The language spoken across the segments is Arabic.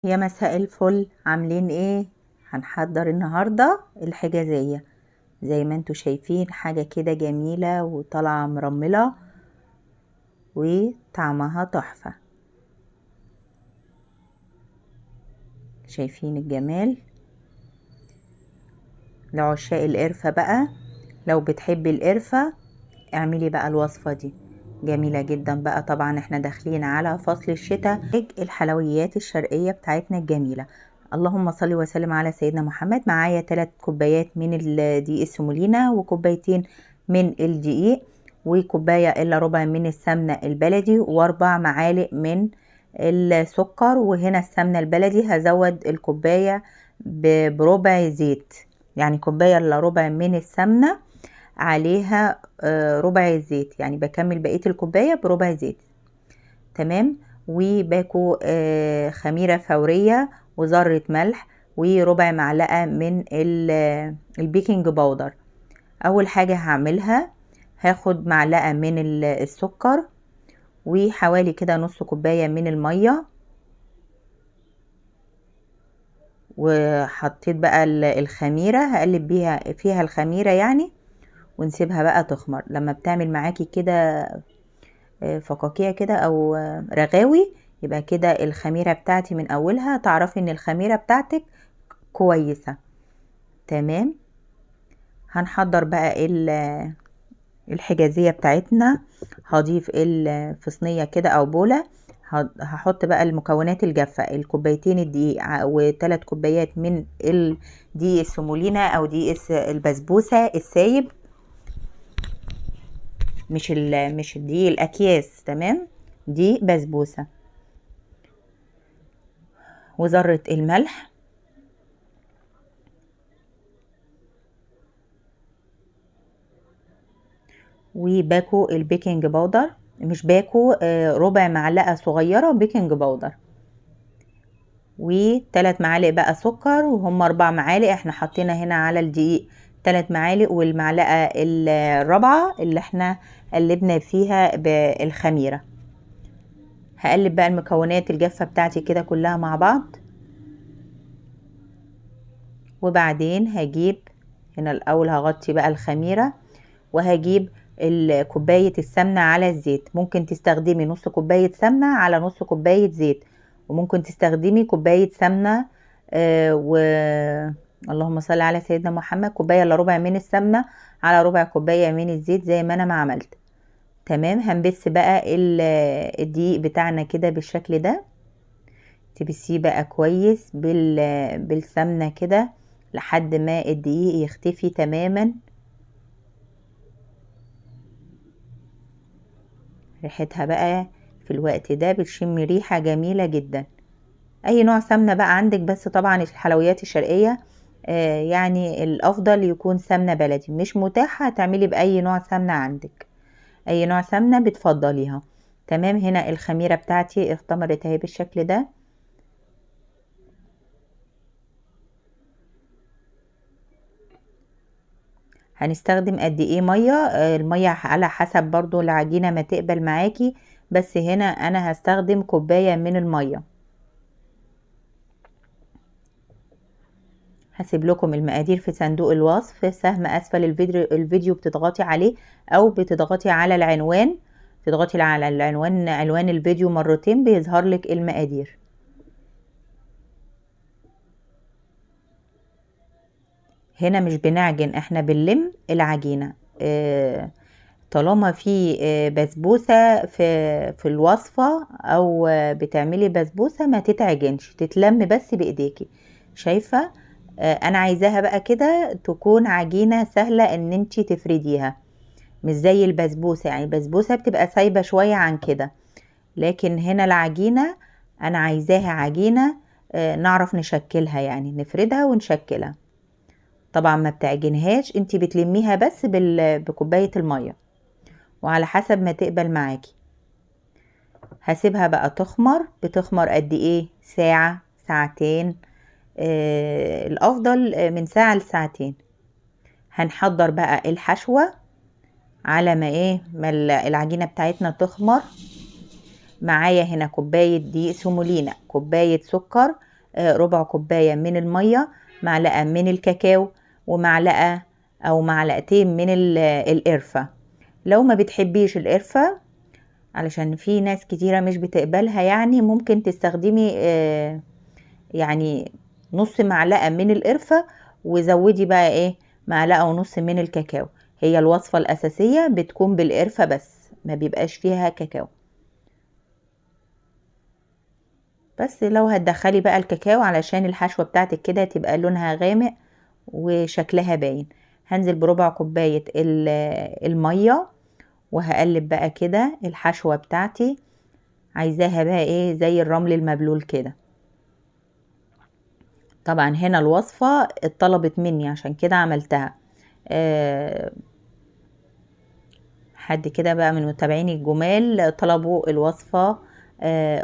يا مساء الفل، عاملين ايه؟ هنحضر النهاردة الحجازية. زي ما انتوا شايفين حاجة كده جميلة وطالعة مرملة وطعمها تحفة. شايفين الجمال؟ لعشاق القرفة بقى، لو بتحبي القرفة اعملي بقى الوصفة دي، جميلة جدا بقى. طبعا احنا داخلين على فصل الشتاء، الحلويات الشرقية بتاعتنا الجميلة. اللهم صل وسلم على سيدنا محمد. معايا 3 كوبايات من الدقيق السمولينا، وكوبايتين من الدقيق، وكوباية الا ربع من السمنة البلدي، و4 معالق من السكر. وهنا السمنة البلدي هزود الكوباية بربع زيت، يعني كوباية الا ربع من السمنة عليها ربع الزيت، يعني بكمل بقية الكوباية بربع زيت. تمام. وباكو خميرة فورية وذرة ملح وربع معلقة من البيكنج باودر. اول حاجة هعملها هاخد معلقة من السكر وحوالي كده نص كوباية من المية، وحطيت بقى الخميرة هقلب فيها الخميرة يعني، ونسيبها بقى تخمر. لما بتعمل معاكي كده فقاقيع كده او رغاوي، يبقى كده الخميرة بتاعتي من اولها تعرفي ان الخميرة بتاعتك كويسة. تمام. هنحضر بقى الحجازية بتاعتنا. هضيف في صينية كده او بولة، هحط بقى المكونات الجافة، الكوبايتين الدقيق و3 كوبايات من الدقيق السمولينا او دقيق البسبوسة السايب، مش الدقيق الاكياس. تمام. دي بسبوسة، وذرة الملح، وباكو البيكنج باودر، مش باكو، ربع معلقة صغيرة بيكنج باودر، و3 معالق بقى سكر، وهم 4 معالق احنا حطينا هنا على الدقيق 3 معالق، والمعلقة الرابعة اللي احنا قلبنا فيها بالخميرة. هقلب بقى المكونات الجافة بتاعتي كده كلها مع بعض، وبعدين هجيب هنا الاول هغطي بقى الخميرة، وهجيب كوباية السمنة على الزيت. ممكن تستخدمي نص كوباية سمنة على نص كوباية زيت، وممكن تستخدمي كوباية سمنة اللهم صل على سيدنا محمد، كوباية الا ربع من السمنة على ربع كوباية من الزيت زي ما انا ما عملت. تمام. هنبس بقى الدقيق بتاعنا كده بالشكل ده، تبسيه بقى كويس بالسمنة كده لحد ما الدقيق يختفي تماما. ريحتها بقى في الوقت ده بتشم ريحة جميلة جدا. اي نوع سمنة بقى عندك، بس طبعا الحلويات الشرقية يعني الافضل يكون سمنة بلدي. مش متاحة تعملي باي نوع سمنة عندك، اي نوع سمنة بتفضليها. تمام. هنا الخميرة بتاعتي اختمرت اهي بالشكل ده. هنستخدم قد ايه مية؟ المية على حسب برضو العجينة ما تقبل معاكي، بس هنا انا هستخدم كوباية من المية. هسيب لكم المقادير في صندوق الوصف، سهم اسفل الفيديو بتضغطي عليه، او بتضغطي على العنوان، تضغطي على العنوان، عنوان الفيديو مرتين بيظهر لك المقادير. هنا مش بنعجن، احنا بنلم العجينة. طالما في بسبوسة في الوصفة، او بتعملي بسبوسة ما تتعجنش، تتلم بس بايديكي. شايفة؟ انا عايزاها بقى كده تكون عجينة سهلة ان انتي تفرديها، مش زي البسبوسة. يعني البسبوسة بتبقى سايبة شوية عن كده، لكن هنا العجينة انا عايزاها عجينة نعرف نشكلها، يعني نفردها ونشكلها. طبعا ما بتعجنهاش، انتي بتلميها بس بكوباية المية، وعلى حسب ما تقبل معاكي. هسيبها بقى تخمر. بتخمر قد ايه؟ ساعة، ساعتين، الافضل من ساعة لساعتين. هنحضر بقى الحشوة على ما العجينة بتاعتنا تخمر. معايا هنا كوباية دقيق سمولينا، كوباية سكر، ربع كوباية من المية، معلقة من الكاكاو، ومعلقة او معلقتين من القرفة. لو ما بتحبيش القرفة، علشان في ناس كتيرة مش بتقبلها، يعني ممكن تستخدمي يعني نص معلقة من القرفة، وزودي بقى ايه معلقة ونص من الكاكاو. هي الوصفة الأساسية بتكون بالقرفة بس، ما بيبقاش فيها كاكاو. بس لو هتدخلي بقى الكاكاو علشان الحشوة بتاعتك كده تبقى لونها غامق وشكلها باين. هنزل بربع كوباية المية، وهقلب بقى كده الحشوة بتاعتي. عايزاها بقى ايه زي الرمل المبلول كده. طبعا هنا الوصفة اتطلبت مني عشان كده عملتها. حد كده بقى من متابعيني الجمال طلبوا الوصفة،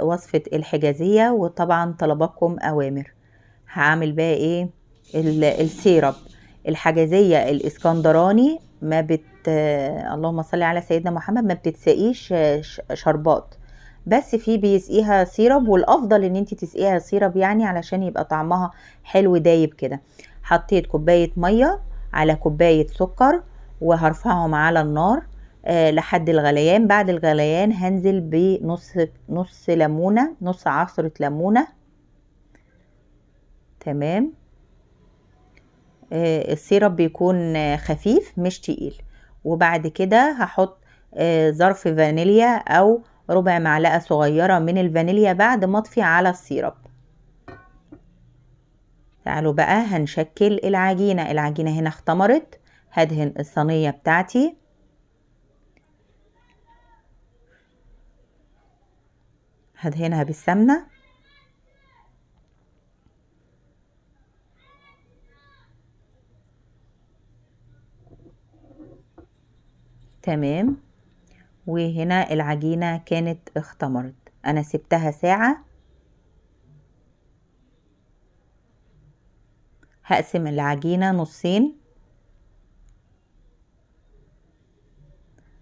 وصفة الحجازية، وطبعا طلبكم أوامر. هعمل بقى ايه السيرب. الحجازية الاسكندراني ما اللهم صل على سيدنا محمد، ما بتتسقيش شربات، بس في بيسقيها سيرب، والافضل ان انت تسقيها سيرب يعني علشان يبقى طعمها حلو دايب كده. حطيت كوباية مية على كوباية سكر، وهرفعهم على النار لحد الغليان. بعد الغليان هنزل بنص ليمونة، نص عصرة ليمونة. تمام. السيرب بيكون خفيف مش تقيل. وبعد كده هحط ظرف فانيليا او ربع معلقة صغيرة من الفانيليا بعد ما اطفي على السيرب. تعالوا بقى هنشكل العجينة. العجينة هنا اختمرت. هدهن الصينية بتاعتي. هدهنها بالسمنة. تمام. وهنا العجينة كانت اختمرت، انا سبتها ساعة. هقسم العجينة نصين.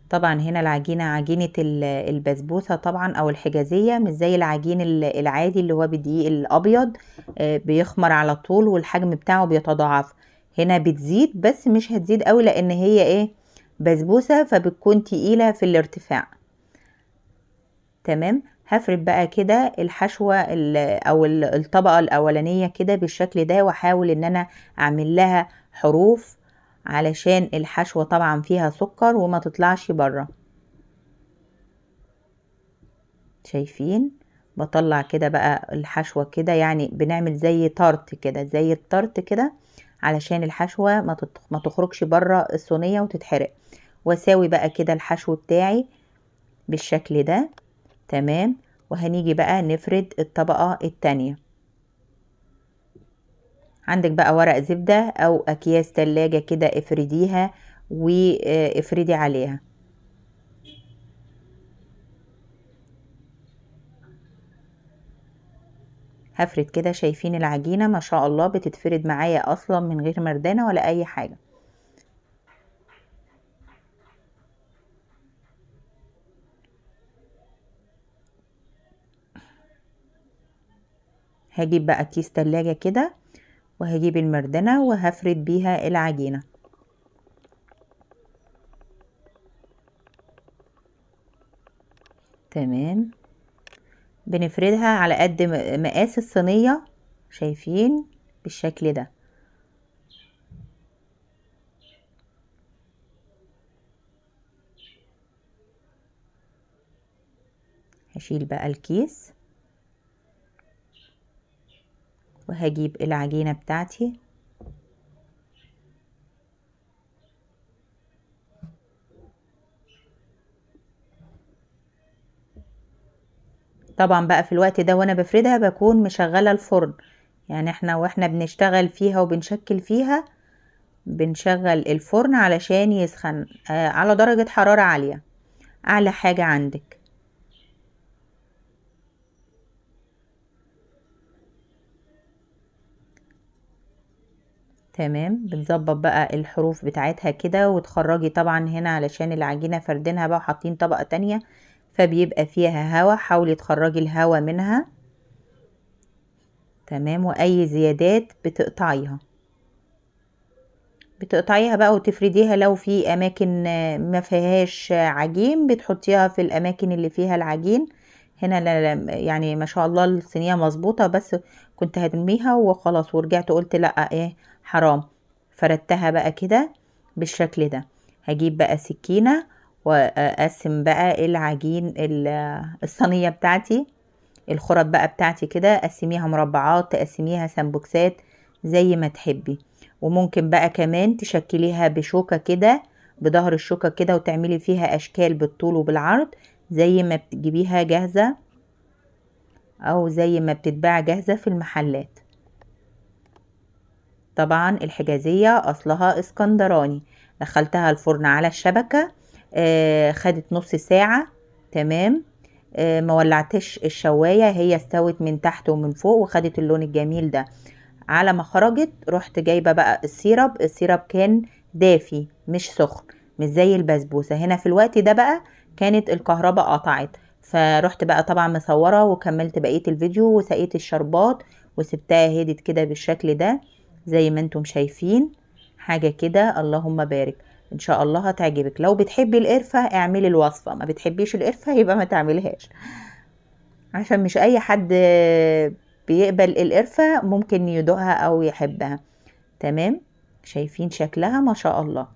طبعا هنا العجينة عجينة البسبوسة طبعا او الحجازية، مش زي العجين العادي اللي هو بالدقيق الابيض، بيخمر على طول والحجم بتاعه بيتضاعف. هنا بتزيد بس مش هتزيد قوي، لان هي ايه بسبوسة، فبتكون تقيلة في الارتفاع. تمام. هفرد بقى كده الحشوة او الطبقة الاولانية كده بالشكل ده، واحاول ان انا اعمل لها حروف علشان الحشوة طبعا فيها سكر وما تطلعش بره. شايفين؟ بطلع كده بقى الحشوة كده، يعني بنعمل زي طرت كده، زي الطرت كده، علشان الحشوة ما تخرجش بره الصينية وتتحرق. واساوي بقى كده الحشو بتاعي بالشكل ده. تمام. وهنيجي بقى نفرد الطبقة التانية. عندك بقى ورق زبدة او اكياس تلاجة كده افرديها وافردي عليها. هفرد كده. شايفين العجينة ما شاء الله بتتفرد معايا اصلا من غير مردانة ولا اي حاجة. هجيب بقى كيس تلاجة كده، وهجيب المردنة وهفرد بيها العجينة. تمام. بنفردها على قد مقاس الصينية. شايفين؟ بالشكل ده. هشيل بقى الكيس، وهجيب العجينة بتاعتي. طبعا بقى في الوقت ده وانا بفردها بكون مشغلة الفرن، يعني واحنا بنشتغل فيها وبنشكل فيها بنشغل الفرن علشان يسخن على درجة حرارة عالية، اعلى حاجة عندك. تمام. بنظبط بقى الحروف بتاعتها كده وتخرجي طبعا هنا علشان العجينة فردينها بقى وحاطين طبقة تانية فبيبقى فيها هوا، حاولي تخرجي الهوا منها. تمام. واي زيادات بتقطعيها بقى وتفرديها. لو في اماكن ما فيهاش عجين بتحطيها في الاماكن اللي فيها العجين. هنا يعني ما شاء الله الصينيه مظبوطه، بس كنت هرميها وخلاص ورجعت قلت لا ايه حرام. فردتها بقى كده بالشكل ده. هجيب بقى سكينه واقسم بقى العجين الصينيه بتاعتي. الخرط بقى بتاعتي كده قسميها مربعات، تقسميها سمبوكسات زي ما تحبي. وممكن بقى كمان تشكليها بشوكة كده، بظهر الشوكة كده، وتعملي فيها اشكال بالطول وبالعرض زي ما بتجيبيها جاهزة او زي ما بتتباع جاهزة في المحلات. طبعا الحجازية اصلها اسكندراني. دخلتها الفرن على الشبكة، خدت نص ساعة. تمام. ما ولعتش الشواية، هي استوت من تحت ومن فوق وخدت اللون الجميل ده. على ما خرجت رحت جايبة بقى السيرب كان دافي مش سخن، مش زي البسبوسة. هنا في الوقت ده بقى كانت الكهرباء قطعت، فرحت بقى طبعا مصورة وكملت بقية الفيديو وسقيت الشربات وسبتها هدت كده بالشكل ده زي ما انتم شايفين. حاجة كده اللهم بارك. ان شاء الله هتعجبك. لو بتحبي القرفة اعملي الوصفة، ما بتحبيش القرفة يبقى ما تعمليهاش، عشان مش اي حد بيقبل القرفة ممكن يدوقها او يحبها. تمام. شايفين شكلها ما شاء الله.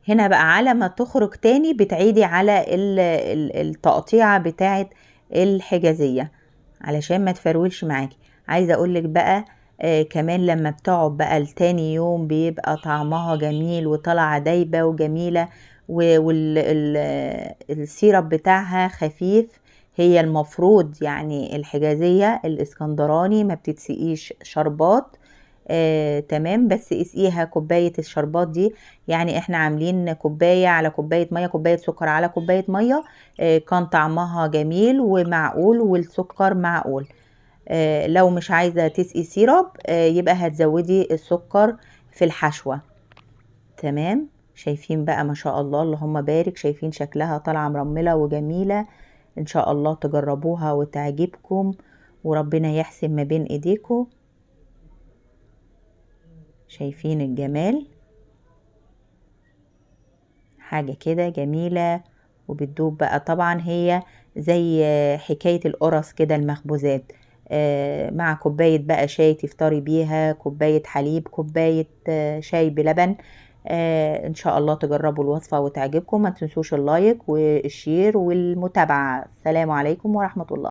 هنا بقى على ما تخرج تاني بتعيدي على التقطيعة بتاعة الحجازية علشان ما تفرولش معاكي. عايزة اقولك بقى كمان لما بتقعد بقى لتاني يوم بيبقى طعمها جميل وطلع دايبة وجميلة، والسيرب بتاعها خفيف. هي المفروض يعني الحجازية الاسكندراني ما بتتسقيش شربات. تمام. بس اسقيها كوباية الشربات دي، يعني احنا عاملين كوباية على كوباية مية، كوباية سكر على كوباية مية. كان طعمها جميل ومعقول والسكر معقول. لو مش عايزة تسقي سيرب يبقى هتزودي السكر في الحشوة. تمام. شايفين بقى ما شاء الله اللهم بارك. شايفين شكلها طالعة مرملة وجميلة. ان شاء الله تجربوها وتعجبكم وربنا يحسن ما بين ايديكم. شايفين الجمال. حاجة كده جميلة وبتدوب بقى. طبعا هي زي حكاية القرص كده المخبوزات. مع كوباية بقى شاي تفطري بيها، كوباية حليب، كوباية شاي بلبن. ان شاء الله تجربوا الوصفة وتعجبكم. ما تنسوش اللايك والشير والمتابعة. السلام عليكم ورحمة الله.